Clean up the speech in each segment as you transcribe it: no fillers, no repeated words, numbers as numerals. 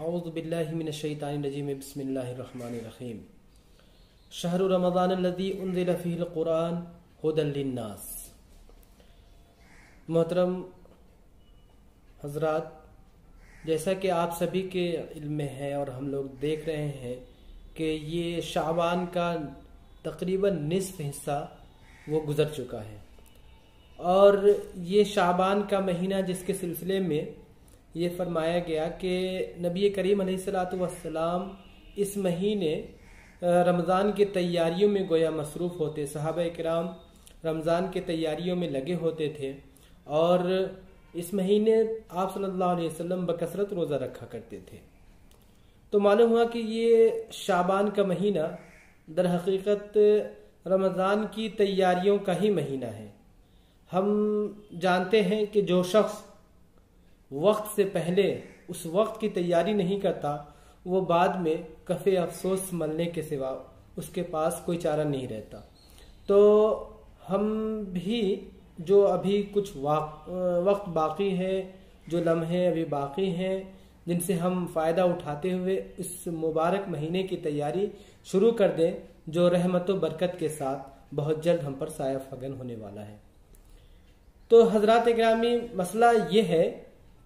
औज़ु बिल्लाहि मिनश शैतानिर रजीम बिस्मिल्लाहिर रहमानिर रहीम। शहरु रमज़ानिल्लज़ी उन्ज़िला फ़ीहिल क़ुरआन हुदल लिन्नास। मोहतरम हज़रात, जैसा कि आप सभी के इल्म में है और हम लोग देख रहे हैं कि ये शाबान का तकरीबन निस्फ हिस्सा वो गुज़र चुका है और ये शाबान का महीना जिसके सिलसिले में ये फरमाया गया कि नबी करीम अलैहिस्सलातु वस्सलाम इस महीने रमज़ान की तैयारियों में गोया मसरूफ़ होते, सहाबा किराम रमज़ान की तैयारियों में लगे होते थे और इस महीने आप सल्लल्लाहु अलैहि वसल्लम बकसरत रोज़ा रखा करते थे। तो मालूम हुआ कि ये शाबान का महीना दर हकीकत रमज़ान की तैयारियों का ही महीना है। हम जानते हैं कि जो शख्स वक्त से पहले उस वक्त की तैयारी नहीं करता वो बाद में कफ़े अफसोस मलने के सिवा उसके पास कोई चारा नहीं रहता। तो हम भी जो अभी कुछ वक्त बाकी है, जो लम्हे अभी बाकी हैं, जिनसे हम फ़ायदा उठाते हुए इस मुबारक महीने की तैयारी शुरू कर दें जो रहमत व बरकत के साथ बहुत जल्द हम पर साया फगन होने वाला है। तो हज़रात गिरामी, मसला ये है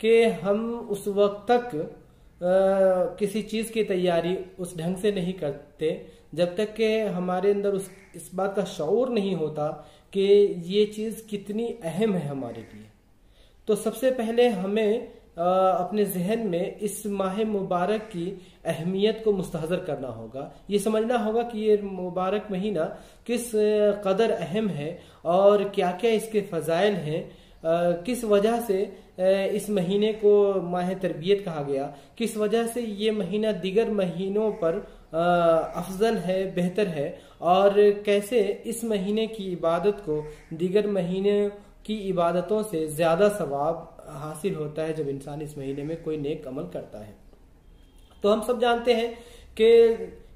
कि हम उस वक्त तक किसी चीज़ की तैयारी उस ढंग से नहीं करते जब तक कि हमारे अंदर इस बात का शऊर नहीं होता कि ये चीज़ कितनी अहम है हमारे लिए। तो सबसे पहले हमें अपने जहन में इस माह मुबारक की अहमियत को मुस्तहज़र करना होगा। ये समझना होगा कि ये मुबारक महीना किस कदर अहम है और क्या क्या इसके फ़ज़ाइल हैं, किस वजह से इस महीने को माह तरबियत कहा गया, किस वजह से ये महीना दीगर महीनों पर अफजल है, बेहतर है और कैसे इस महीने की इबादत को दीगर महीने की इबादतों से ज़्यादा सवाब हासिल होता है जब इंसान इस महीने में कोई नेक अमल करता है। तो हम सब जानते हैं कि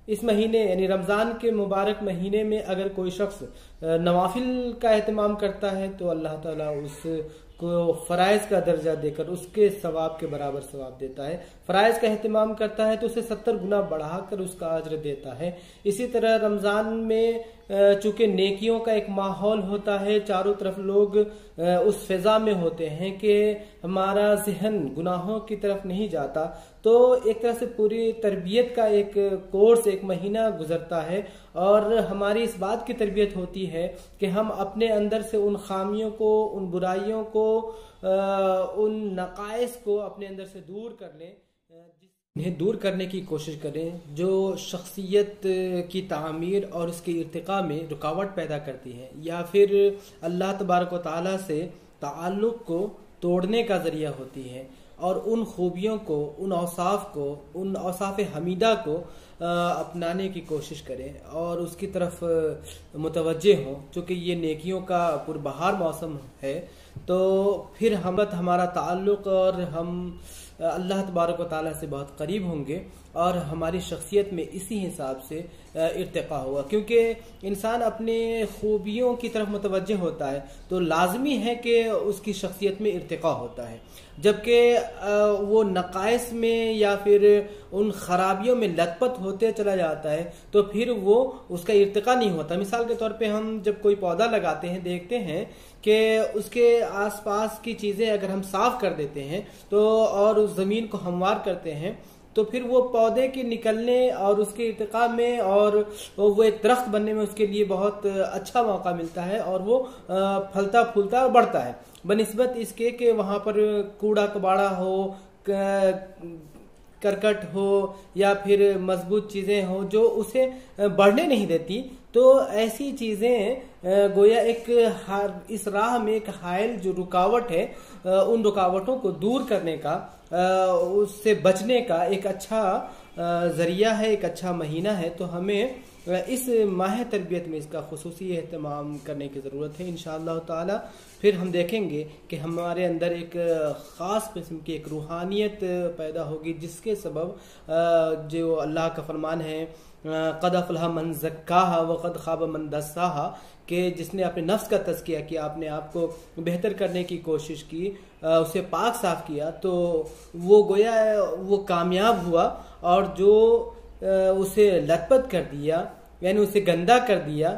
इस महीने यानी रमज़ान के मुबारक महीने में अगर कोई शख्स नवाफिल का एहतमाम करता है तो अल्लाह ताला उसको फ़राइज़ का दर्जा देकर उसके सवाब के बराबर सवाब देता है। फ़राइज़ का एहतमाम करता है तो उसे 70 गुना बढ़ाकर उसका अज्र देता है। इसी तरह रमज़ान में चूँकि नेकियों का एक माहौल होता है, चारों तरफ लोग उस फ़िज़ा में होते हैं कि हमारा ज़हन गुनाहों की तरफ नहीं जाता, तो एक तरह से पूरी तरबियत का एक कोर्स, एक महीना गुजरता है और हमारी इस बात की तरबियत होती है कि हम अपने अंदर से उन खामियों को, उन बुराइयों को, उन नकाइस को अपने अंदर से दूर कर लें, इन्हें दूर करने की कोशिश करें जो शख्सियत की तामीर और उसके इर्तिका में रुकावट पैदा करती है या फिर अल्लाह तबारक व तआला से ताल्लुक़ को तोड़ने का ज़रिया होती है और उन खूबियों को, उन औसाफ को, उन औसाफ हमीदा को अपनाने की कोशिश करें और उसकी तरफ मुतवज्जे हों। चूँकि ये नेकियों का पुरबहार मौसम है तो फिर हमारा ताल्लुक़ और हम अल्लाह तबारक व तआला से बहुत करीब होंगे और हमारी शख्सियत में इसी हिसाब से इर्तिका होगा। क्योंकि इंसान अपने खूबियों की तरफ मुतवज्जे होता है तो लाजमी है कि उसकी शख्सियत में इर्तिका होता है, जबकि वो नकाइस में या फिर उन खराबियों में लतपत होते चला जाता है तो फिर वो उसका इर्तिका नहीं होता। मिसाल के तौर पे हम जब कोई पौधा लगाते हैं देखते हैं कि उसके आसपास की चीज़ें अगर हम साफ कर देते हैं तो और उस ज़मीन को हमवार करते हैं तो फिर वो पौधे के निकलने और उसके इर्तिका में और वो एक दरख्त बनने में उसके लिए बहुत अच्छा मौका मिलता है और वो फलता फूलता और बढ़ता है, बनिस्बत इसके कि वहाँ पर कूड़ा कबाड़ा हो, करकट हो या फिर मजबूत चीज़ें हो जो उसे बढ़ने नहीं देती। तो ऐसी चीज़ें गोया एक इस राह में एक हायल जो रुकावट है, उन रुकावटों को दूर करने का, उससे बचने का एक अच्छा ज़रिया है, एक अच्छा महीना है। तो हमें इस माह तरबियत में इसका खुसूसी एहतमाम करने की ज़रूरत है इंशाअल्लाह ताला। फिर हम देखेंगे कि हमारे अंदर एक ख़ास किस्म की एक रूहानियत पैदा होगी, जिसके सबब जो अल्लाह का फरमान है क़द अफ़लह मन ज़क्काहा व क़द ख़ाब मन दस्साहा, कि जिसने अपने नफ्स का तज़किया किया, अपने आप को बेहतर करने की कोशिश की, उसे पाक साफ किया, तो वो गोया वो कामयाब हुआ। और जो उसे लथपथ कर दिया, यानी उसे गंदा कर दिया,